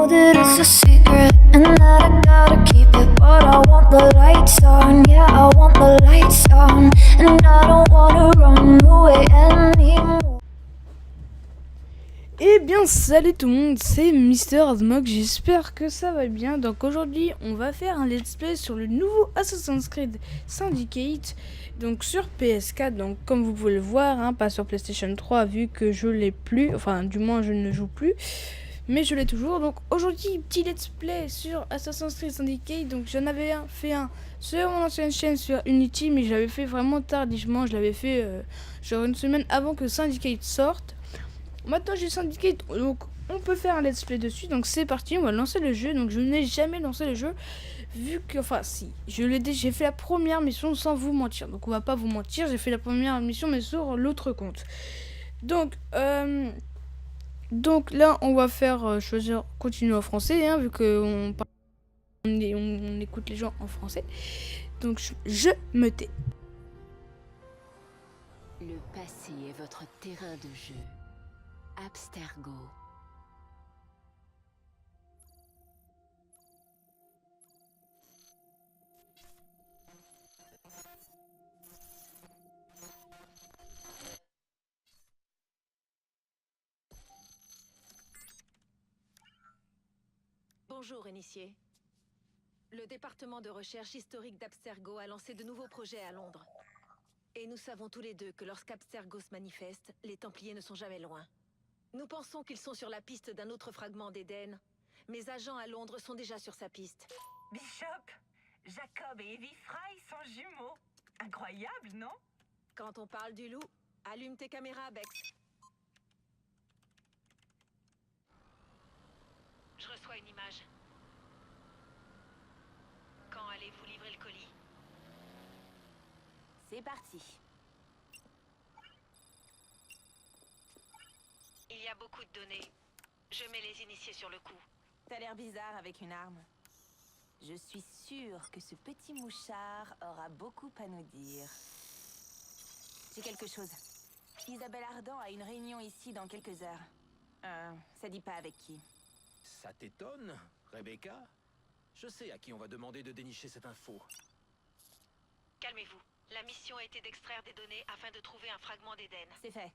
know that it's a secret and that I gotta keep it, but I want the lights on, yeah, I want the lights on, and I don't wanna run away anymore. Eh bien salut tout le monde, c'est Mister Azmog, j'espère que ça va bien. Donc aujourd'hui on va faire un let's play sur le nouveau Assassin's Creed Syndicate, donc sur PS4, donc comme vous pouvez le voir, hein, pas sur PlayStation 3 vu que je l'ai plus, enfin du moins je ne joue plus, mais je l'ai toujours. Donc aujourd'hui petit let's play sur Assassin's Creed Syndicate. Donc j'en avais fait un sur mon ancienne chaîne sur Unity, mais je l'avais fait vraiment tardivement, je l'avais fait genre une semaine avant que Syndicate sorte. Maintenant j'ai Syndicate, donc on peut faire un let's play dessus, donc c'est parti, on va lancer le jeu. Donc je n'ai jamais lancé le jeu, vu que, enfin si, j'ai fait la première mission sans vous mentir, donc on va pas vous mentir, j'ai fait la première mission mais sur l'autre compte. Donc là on va faire choisir continuer en français, hein, vu que on écoute les gens en français. Donc je me tais. Le passé est votre terrain de jeu. Abstergo. Bonjour, initié. Le département de recherche historique d'Abstergo a lancé de nouveaux projets à Londres. Et nous savons tous les deux que lorsqu'Abstergo se manifeste, les Templiers ne sont jamais loin. Nous pensons qu'ils sont sur la piste d'un autre fragment d'Éden. Mes agents à Londres sont déjà sur sa piste. Bishop, Jacob et Evie Fry sont jumeaux. Incroyable, non? Quand on parle du loup, allume tes caméras, Bex. Je reçois une image. Quand allez-vous livrer le colis? C'est parti. Il y a beaucoup de données. Je mets les initiés sur le coup. T'as l'air bizarre avec une arme. Je suis sûre que ce petit mouchard aura beaucoup à nous dire. J'ai quelque chose. Isabelle Ardan a une réunion ici dans quelques heures. Ça dit pas avec qui. Ça t'étonne, Rebecca? Je sais à qui on va demander de dénicher cette info. Calmez-vous. La mission a été d'extraire des données afin de trouver un fragment d'Éden. C'est fait.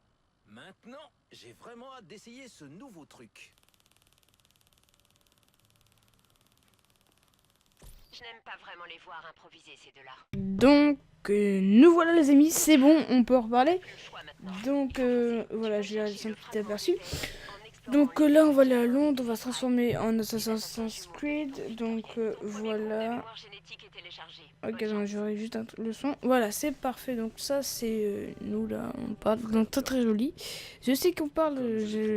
Maintenant, j'ai vraiment hâte d'essayer ce nouveau truc. Je n'aime pas vraiment les voir improviser, ces deux-là. Donc nous voilà les amis, c'est bon, on peut en reparler. Donc voilà, j'ai un petit aperçu. Donc là on va aller à Londres, on va se transformer en Assassin's Creed. Donc voilà. Ok, donc j'aurai juste le son. Voilà, c'est parfait. Donc ça c'est nous là, on parle. Donc très très joli. Je sais qu'on parle,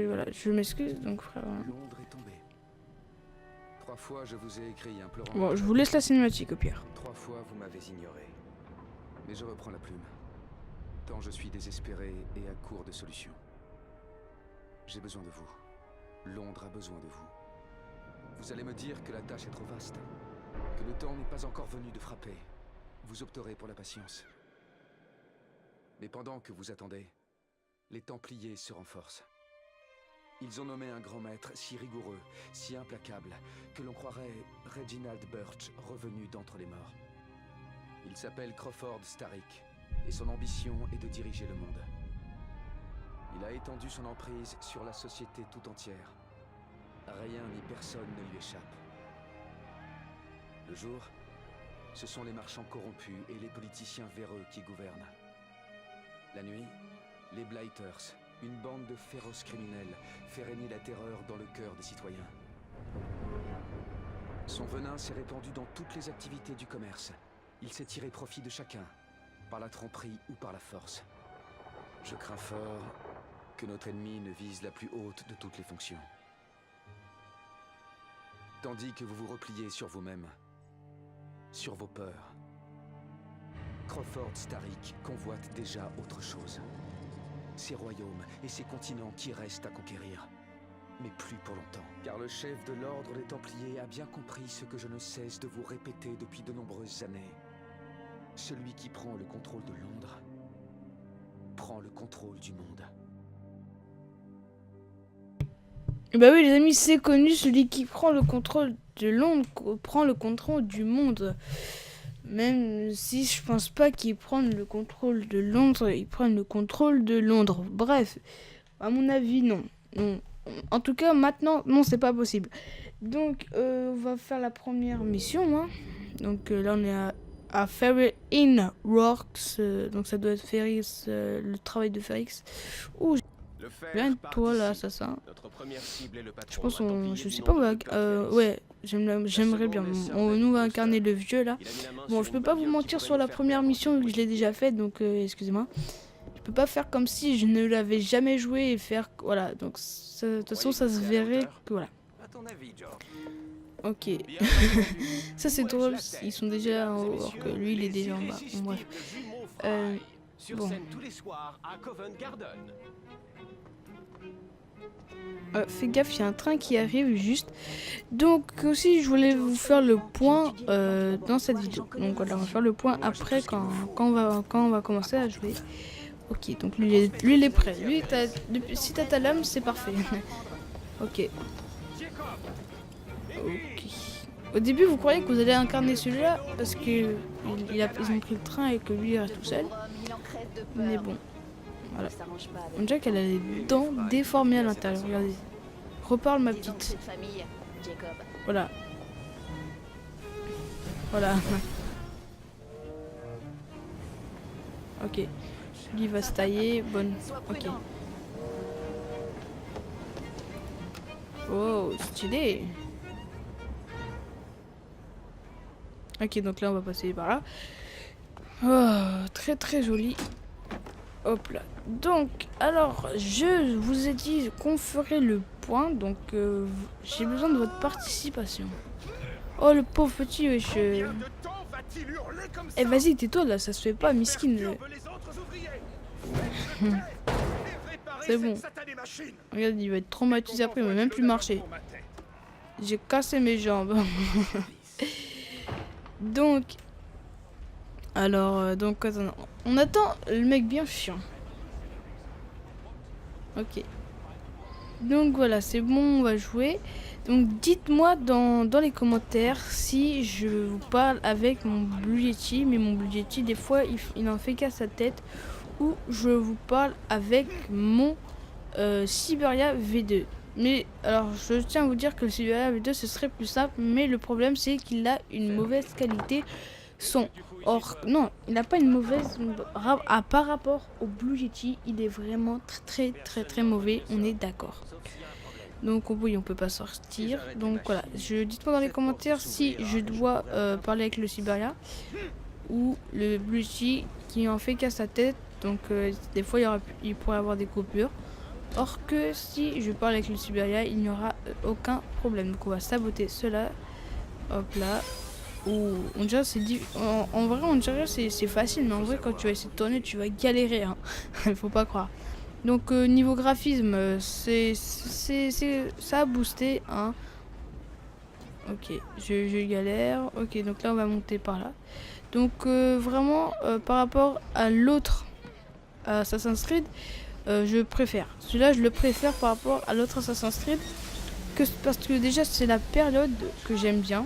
voilà, je m'excuse. Donc frère. Londres est tombé. 3 fois je vous ai écrit implorant. Bon, je vous laisse la cinématique au pire. 3 fois vous m'avez ignoré. Mais je reprends la plume. Tant je suis désespéré et à court de solutions. J'ai besoin de vous. Londres a besoin de vous. Vous allez me dire que la tâche est trop vaste, que le temps n'est pas encore venu de frapper. Vous opterez pour la patience. Mais pendant que vous attendez, les Templiers se renforcent. Ils ont nommé un grand maître si rigoureux, si implacable, que l'on croirait Reginald Birch revenu d'entre les morts. Il s'appelle Crawford Starrick, et son ambition est de diriger le monde. Il a étendu son emprise sur la société tout entière. Rien ni personne ne lui échappe. Le jour, ce sont les marchands corrompus et les politiciens véreux qui gouvernent. La nuit, les Blighters, une bande de féroces criminels, fait régner la terreur dans le cœur des citoyens. Son venin s'est répandu dans toutes les activités du commerce. Il s'est tiré profit de chacun, par la tromperie ou par la force. Je crains fort que notre ennemi ne vise la plus haute de toutes les fonctions. Tandis que vous vous repliez sur vous-même, sur vos peurs, Crawford Starrick convoite déjà autre chose. Ces royaumes et ces continents qui restent à conquérir. Mais plus pour longtemps. Car le chef de l'ordre des Templiers a bien compris ce que je ne cesse de vous répéter depuis de nombreuses années. Celui qui prend le contrôle de Londres prend le contrôle du monde. Bah oui les amis, c'est connu, celui qui prend le contrôle de Londres prend le contrôle du monde. Même si je pense pas qu'ils prennent le contrôle de Londres, ils prennent le contrôle de Londres. Bref, à mon avis, non. Non. En tout cas, maintenant, non, c'est pas possible. Donc, on va faire la première mission. Hein. Donc là, on est à Ferry in Works. Donc ça doit être Ferrix, le travail de Ferrix. Ouh, bien de toi là, assassin. Je pense je sais pas, ouais, j'aimerais bien. Nous va incarner le vieux là. Bon, je peux pas vous mentir sur la première mission vu que je l'ai déjà faite, donc excusez-moi. Je peux pas faire comme si je ne l'avais jamais joué et faire, voilà. Donc de toute façon, ça se verrait que voilà. Ok. Ça c'est drôle, ils sont déjà en haut alors que lui il est déjà en bas. Bon, bref. Bon. Fais gaffe, il y a un train qui arrive juste. Donc aussi je voulais vous faire le point dans cette vidéo. Donc voilà, on va faire le point après quand on va commencer à jouer. Ok, donc lui il est prêt. Lui, si t'as ta lame, c'est parfait. Ok. Ok. Au début, vous croyez que vous allez incarner celui-là parce que ils ont pris le train et que lui il reste tout seul. Mais bon, voilà. On dirait qu'elle a les dents déformées à l'intérieur. Regardez. Reparle ma petite. Voilà. Voilà. Ok. Lui va se tailler. Bonne. Ok. Oh, stylé. Ok, donc là on va passer par là. Oh, très très joli. Hop là. Donc, alors, je vous ai dit qu'on ferait le point. Donc, j'ai besoin de votre participation. Oh, le pauvre petit, wesh. Eh, vas-y, tais-toi là, ça se fait pas, miskin. C'est bon. Regarde, il va être traumatisé après, il va même plus marcher. J'ai cassé mes jambes. Donc, alors, donc, attends, on attend le mec bien chiant. Ok. Donc voilà, c'est bon, on va jouer. Donc dites-moi dans les commentaires si je vous parle avec mon Blue Yeti. Mais mon Blue Yeti, des fois, il en fait qu'à sa tête. Ou je vous parle avec mon Siberia V2. Mais alors, je tiens à vous dire que le Siberia V2, ce serait plus simple. Mais le problème, c'est qu'il a une mauvaise qualité son. Or, non, il n'a pas une mauvaise... par rapport au Blue Yeti, il est vraiment très mauvais. On est d'accord. Donc, oui, on peut pas sortir. Donc, voilà. Dites-moi dans les commentaires si je dois parler avec le Siberia ou le Blue Yeti qui en fait qu'à sa tête. Donc, des fois, il pourrait y avoir des coupures. Or que si je parle avec le Siberia, il n'y aura aucun problème. Donc, on va saboter cela. Hop là. On dirait en vrai on dirait c'est facile, mais en vrai quand tu vas essayer de tourner tu vas galérer, hein. Faut pas croire. Donc niveau graphisme ça a boosté, hein. Ok, je galère. Ok, donc là on va monter par là. Donc vraiment par rapport à l'autre Assassin's Creed, je préfère celui-là, je le préfère par rapport à l'autre Assassin's Creed parce que déjà c'est la période que j'aime bien.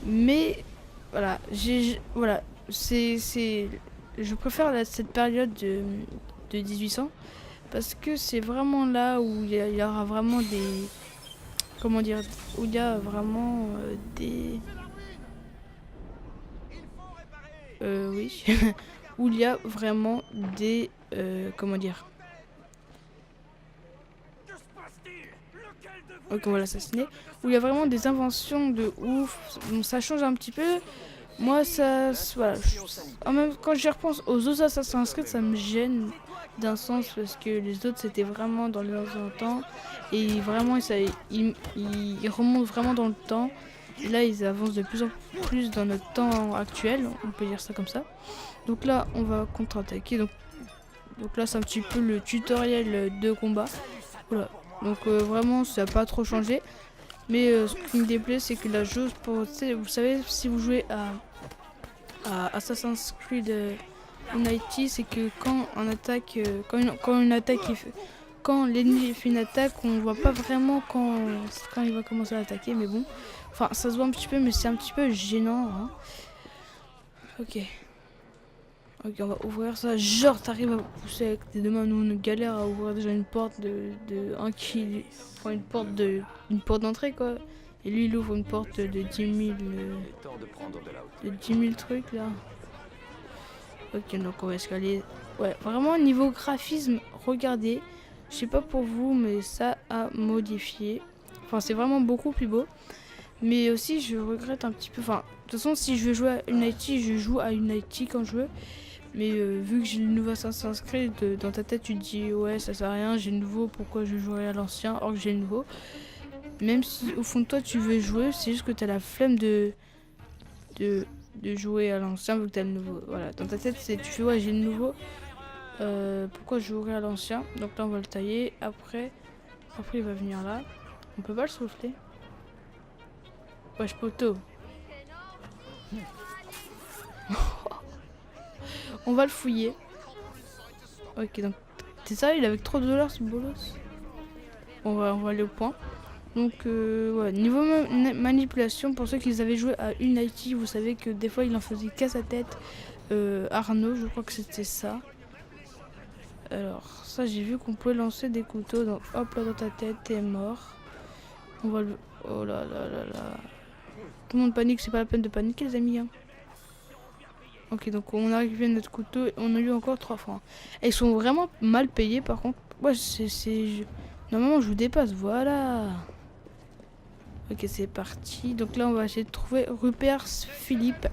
Mais voilà, voilà, je préfère cette période de 1800 parce que c'est vraiment là où il y aura vraiment des, comment dire, où il y a vraiment des, oui, où il y a vraiment des, comment dire. Ok, on va l'assassiner. Où il y a vraiment des inventions de ouf. Bon, ça change un petit peu. Moi, ça... Voilà. Quand j'y repense aux autres Assassin's Creed, ça me gêne d'un sens. Parce que les autres, c'était vraiment dans les anciens temps. Et vraiment, ils remontent vraiment dans le temps. Et là, ils avancent de plus en plus dans notre temps actuel. On peut dire ça comme ça. Donc là, on va contre-attaquer. Donc là, c'est un petit peu le tutoriel de combat. Voilà. Donc vraiment ça n'a pas trop changé. Mais ce qui me déplaît c'est que la jauge vous savez si vous jouez à Assassin's Creed Unity, c'est que quand une attaque quand l'ennemi fait une attaque, on voit pas vraiment quand il va commencer à attaquer, mais bon. Enfin, ça se voit un petit peu, mais c'est un petit peu gênant. Hein. Ok. Ok, on va ouvrir ça. Genre, t'arrives à pousser avec tes deux mains. Nous, on galère à ouvrir déjà une porte de 1 kg. Enfin, une porte d'entrée, quoi. Et lui, il ouvre une porte de 10 000... Il est temps de prendre de la hauteur. de 10 000 trucs, là. Ok, donc on va escalader. Ouais, vraiment, niveau graphisme, regardez. Je sais pas pour vous, mais ça a modifié. Enfin, c'est vraiment beaucoup plus beau. Mais aussi, je regrette un petit peu. Enfin, de toute façon, si je veux jouer à Unity, je joue à Unity quand je veux. Mais vu que j'ai le nouveau Assassin's Creed, dans ta tête, tu te dis ouais, ça sert à rien, j'ai le nouveau, pourquoi je jouerais à l'ancien, or que j'ai le nouveau. Même si au fond de toi, tu veux jouer, c'est juste que tu as la flemme de jouer à l'ancien vu que tu as le nouveau. Voilà, dans ta tête, tu fais ouais, j'ai le nouveau, pourquoi je jouerais à l'ancien. Donc là, on va le tailler. Après, il va venir là. On peut pas le souffler. Wesh poteau. On va le fouiller. Ok, donc c'est ça, il est avec trop de dollars ce bolos. On va aller au point. Donc ouais, niveau manipulation, pour ceux qui avaient joué à Unity, vous savez que des fois il en faisait qu'à sa tête. Arnaud, je crois que c'était ça. Alors ça, j'ai vu qu'on pouvait lancer des couteaux. Donc hop là, dans ta tête, t'es mort. On va le... Oh là là là là. Tout le monde panique, c'est pas la peine de paniquer les amis. Hein. Ok, donc on a récupéré notre couteau et on a eu encore 3 francs. Et ils sont vraiment mal payés par contre. Ouais, normalement je vous dépasse, voilà. Ok, c'est parti. Donc là on va essayer de trouver Rupert Philippe.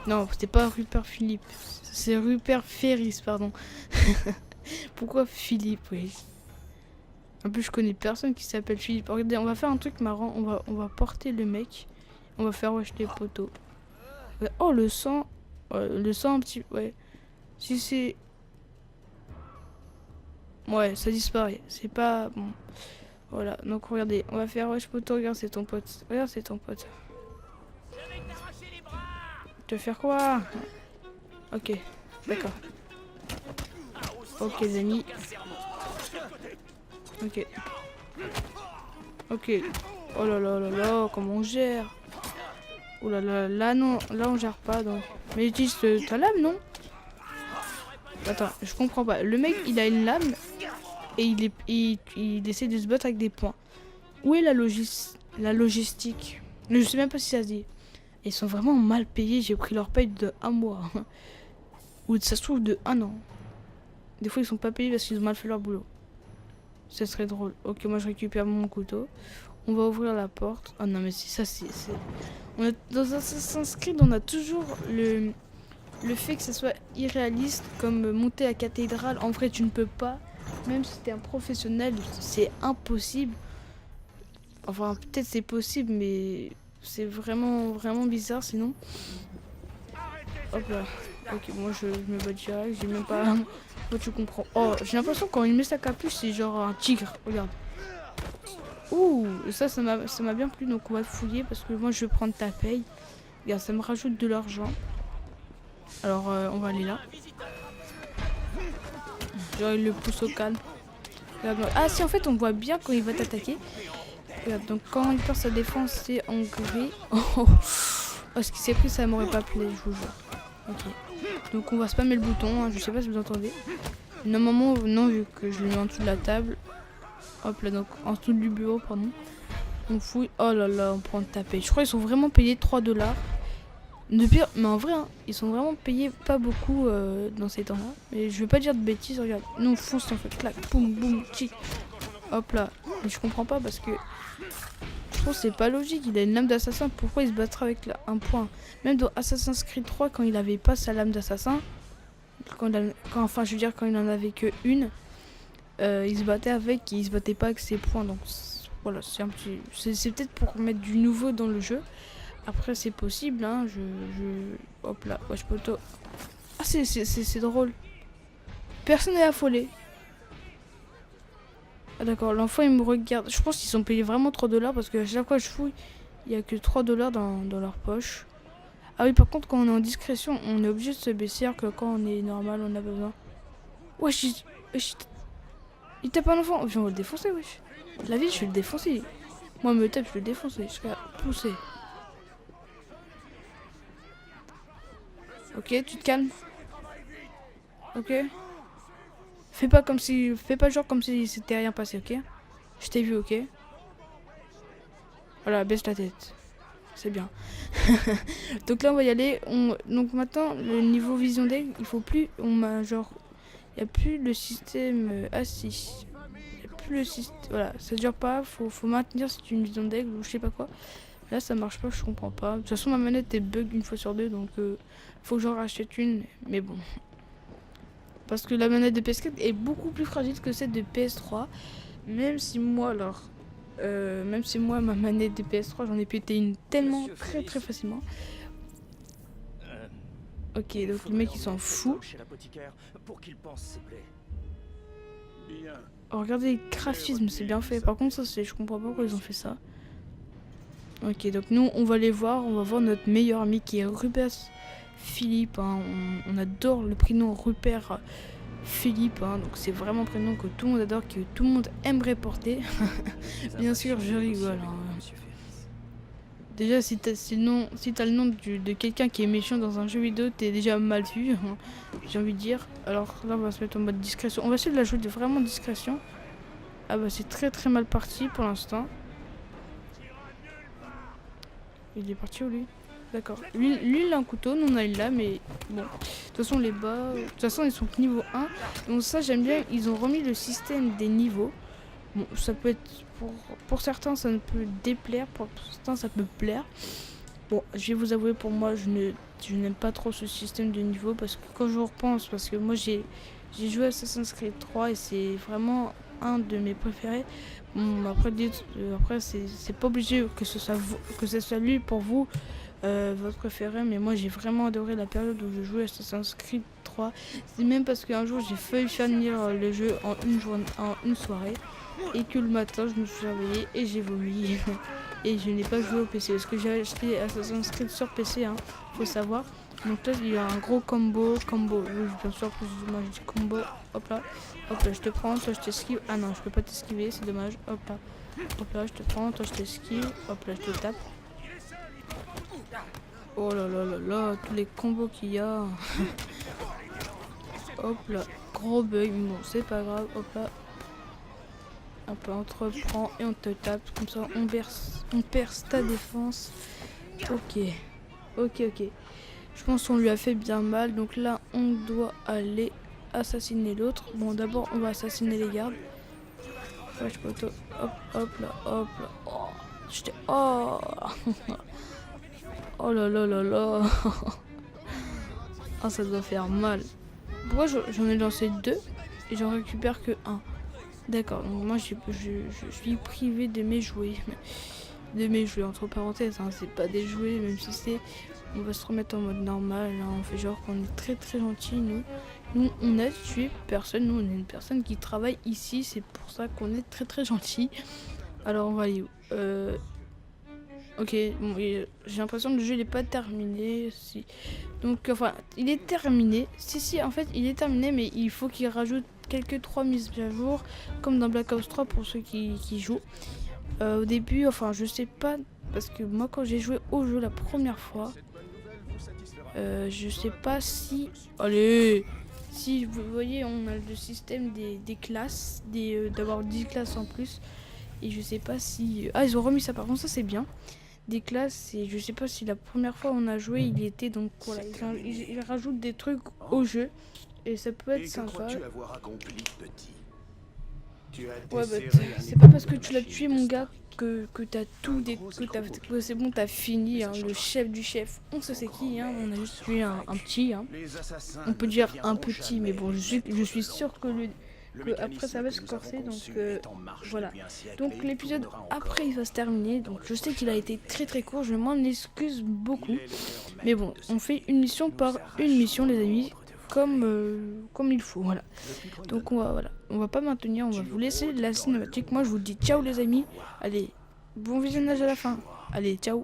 Non, c'était pas Rupert Philippe. C'est Rupert Ferris, pardon. Pourquoi Philippe, oui. En plus je connais personne qui s'appelle Philippe. Regardez, on va faire un truc marrant. On va porter le mec. On va faire wesh les poteaux. Oh, le sang. Le sang un petit... Ouais. Si c'est... Ouais, ça disparaît. C'est pas... Bon. Voilà. Donc regardez. On va faire wesh poteau. Regarde, c'est ton pote. Regarde, c'est ton pote. Tu veux faire quoi? Ok. D'accord. Ok, les amis. Ok. Ok. Oh là là là là. Comment on gère? Oh là là, là non, là on gère pas donc. Mais utilise ta lame, non? Attends, je comprends pas. Le mec, il a une lame et il essaie de se battre avec des poings. Où est la logistique? Je sais même pas si ça se dit. Ils sont vraiment mal payés. J'ai pris leur paye de 1 mois. Ou ça se trouve de 1 an. Des fois, ils sont pas payés parce qu'ils ont mal fait leur boulot. Ça serait drôle. Ok, moi je récupère mon couteau. On va ouvrir la porte. Ah non, mais si ça, c'est... Dans Assassin's Creed, on a toujours le fait que ça soit irréaliste, comme monter à cathédrale. En vrai, tu ne peux pas. Même si t'es un professionnel, c'est impossible. Enfin, peut-être c'est possible, mais c'est vraiment, vraiment bizarre sinon. Hop là. Ok, moi je me bats direct, j'ai même pas... Moi, tu comprends. Oh, j'ai l'impression quand il met sa capuche, c'est genre un tigre. Regarde. Ouh, ça m'a bien plu, donc on va fouiller parce que moi je vais prendre ta paye. Regarde, ça me rajoute de l'argent. Alors on va aller là. Genre il le pousse au calme. Regarde, ah si, en fait on voit bien quand il va t'attaquer. Regarde, donc quand il perd sa défense c'est en gris. Oh, ce qui s'est pris ça m'aurait pas plu, je vous jure. Ok. Donc on va spammer le bouton, hein, je sais pas si vous entendez. Normalement non, vu que je l'ai mis en dessous de la table. Hop là, donc en dessous du bureau, pardon. On fouille. Oh là là, on prend ta paye. Je crois qu'ils sont vraiment payés 3 $. De pire, mais en vrai, hein, ils sont vraiment payés pas beaucoup dans ces temps-là. Mais je vais pas dire de bêtises, regarde. Nous on fonce en fait, clac, boum, boum, tic. Hop là. Mais je comprends pas parce que je trouve que c'est pas logique. Il a une lame d'assassin, pourquoi il se battra avec un point? Même dans Assassin's Creed 3, quand il avait pas sa lame d'assassin, enfin je veux dire quand il en avait que une. Il se battait avec, il se battait pas avec ses poings, donc voilà, c'est un petit, c'est peut-être pour mettre du nouveau dans le jeu. Après c'est possible, hein, hop là, wesh poteau. Ah c'est drôle. Personne n'est affolé. Ah d'accord, l'enfant il me regarde. Je pense qu'ils sont payés vraiment 3 $ parce que à chaque fois que je fouille, il y a que 3 $ dans leur poche. Ah oui, par contre quand on est en discrétion, on est obligé de se baisser, alors que quand on est normal, on a besoin. Wesh. Il tape un enfant. On va le défoncer, wesh. La vie, je vais le défoncer. Moi, me tape, je le défonce. Jusqu'à pousser. Ok, tu te calmes. Ok. Fais pas genre comme si c'était rien passé, ok? Je t'ai vu, ok? Voilà, baisse la tête. C'est bien. Donc là, on va y aller. Donc maintenant, le niveau vision d'aigle, il faut plus... genre... Il n'y a plus le système assis. Il n'y a plus le système... Voilà, ça dure pas. Faut maintenir si c'est une vision d'aigle ou je sais pas quoi. Là, ça marche pas, je comprends pas. De toute façon, ma manette est bug une fois sur deux, donc faut que j'en rachète une. Mais bon. Parce que la manette de PS4 est beaucoup plus fragile que celle de PS3. Même si moi, ma manette de PS3, j'en ai pété une tellement très très facilement. Ok, donc le mec il s'en fout. Oh, regardez le graphisme, c'est bien fait. Par contre, je comprends pas pourquoi ils ont fait ça. Ok, donc nous on va aller voir, on va voir notre meilleur ami qui est Rupert Philippe. Hein. On adore le prénom Rupert Philippe, hein. Donc c'est vraiment un prénom que tout le monde adore, que tout le monde aimerait porter. Bien sûr, je rigole. Hein. Déjà, si t'as le nom de quelqu'un qui est méchant dans un jeu vidéo, t'es déjà mal vu, hein, j'ai envie de dire. Alors là, on va se mettre en mode discrétion. On va essayer de la jouer de vraiment discrétion. Ah bah c'est très très mal parti pour l'instant. Il est parti où lui? D'accord. Lui il a un couteau, nous on a une lame, mais bon. De toute façon les bas. De toute façon ils sont niveau 1. Donc ça j'aime bien, ils ont remis le système des niveaux. Bon, ça peut être. Pour certains ça ne peut déplaire, pour certains ça peut plaire. Bon, je vais vous avouer, pour moi je n'aime pas trop ce système de niveau parce que quand je repense, parce que moi j'ai joué à Assassin's Creed 3 et c'est vraiment un de mes préférés. Bon, après c'est pas obligé que ce soit lui pour vous votre préféré, mais moi j'ai vraiment adoré la période où je jouais à Assassin's Creed 3. C'est même parce qu'un jour j'ai failli finir le jeu en une soirée et que le matin je me suis réveillée et j'ai vomi et je n'ai pas joué au PC parce que j'ai acheté Assassin's Creed sur PC, hein, faut savoir. Donc là il y a un gros combo, oui, bien sûr que moi je dis combo, hop là, je te prends, toi je t'esquive, ah non je peux pas t'esquiver, c'est dommage, hop là je te prends, toi je t'esquive, hop là je te tape. Oh là là là là, tous les combos qu'il y a. Hop là, gros bug, bon c'est pas grave, hop là. Hop là, on te reprend et on te tape, comme ça on perce ta défense. Ok. Je pense qu'on lui a fait bien mal, donc là on doit aller assassiner l'autre. Bon d'abord on va assassiner les gardes. Wesh poteau, hop là. Oh Oh là là là là. Ah ça doit faire mal. Pourquoi j'en ai lancé 2 et j'en récupère que 1? D'accord, donc moi je suis privé de mes jouets. De mes jouets entre parenthèses, hein, c'est pas des jouets, même si c'est... On va se remettre en mode normal, hein, on fait genre qu'on est très très gentil, nous. Nous on a tué personne, nous on est une personne qui travaille ici, c'est pour ça qu'on est très très gentil. Alors on va aller où? Ok, bon, j'ai l'impression que le jeu n'est pas terminé. Si. Donc, enfin, il est terminé. Si, en fait, il est terminé, mais il faut qu'il rajoute quelques 3 mises à jour, comme dans Black Ops 3 pour ceux qui jouent. Au début, enfin, je sais pas, parce que moi, quand j'ai joué au jeu la première fois, je sais pas si... Allez! Si vous voyez, on a le système des classes, d'avoir 10 classes en plus. Et je sais pas si... Ah, ils ont remis ça, par contre, ça c'est bien. Des classes, et je sais pas si la première fois on a joué il était, donc voilà, il rajoute des trucs au jeu et ça peut être sympa. Ouais bah c'est pas parce que tu l'as tué mon gars que t'as tout que c'est bon, t'as fini, hein. Le chef du chef, on sait c'est qui, hein. On a juste tué un petit, hein. On peut dire un petit, mais bon je suis sûr que après ça va se corser, donc voilà. Donc l'épisode après il va se terminer, donc je sais qu'il a été très très court, je m'en excuse beaucoup, mais bon, on fait une mission par une mission les amis, comme il faut, voilà. Donc on va pas maintenir, on va vous laisser la cinématique. Moi je vous dis ciao les amis, allez, bon visionnage à la fin, allez ciao.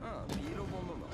Ah, pile au bon moment.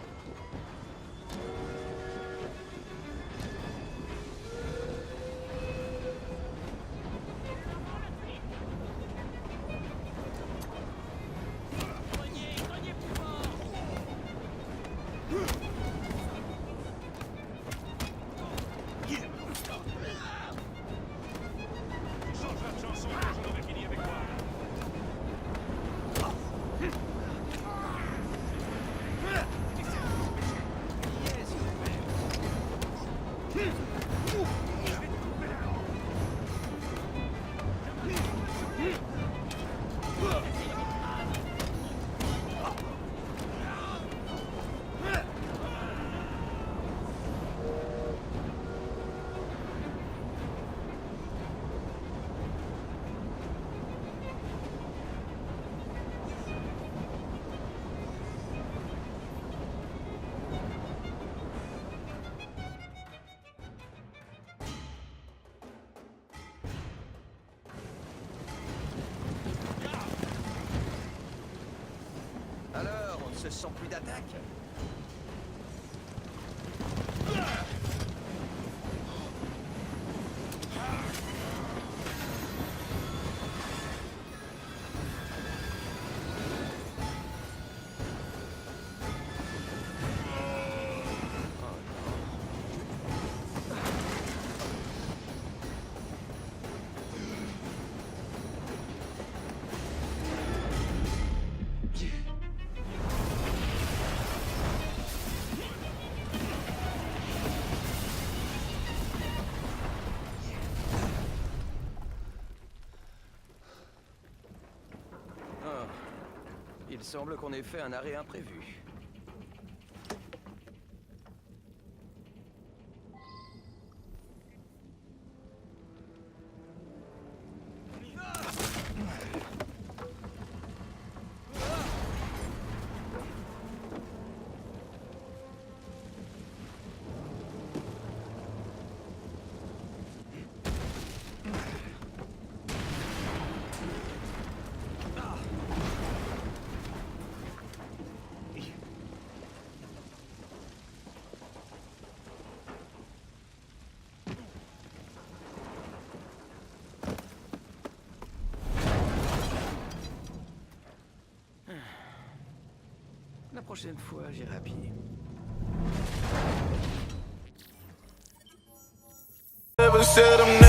Alors, on ne se sent plus d'attaque? Il semble qu'on ait fait un arrêt imprévu. La prochaine fois, j'irai à pied. Never said I'm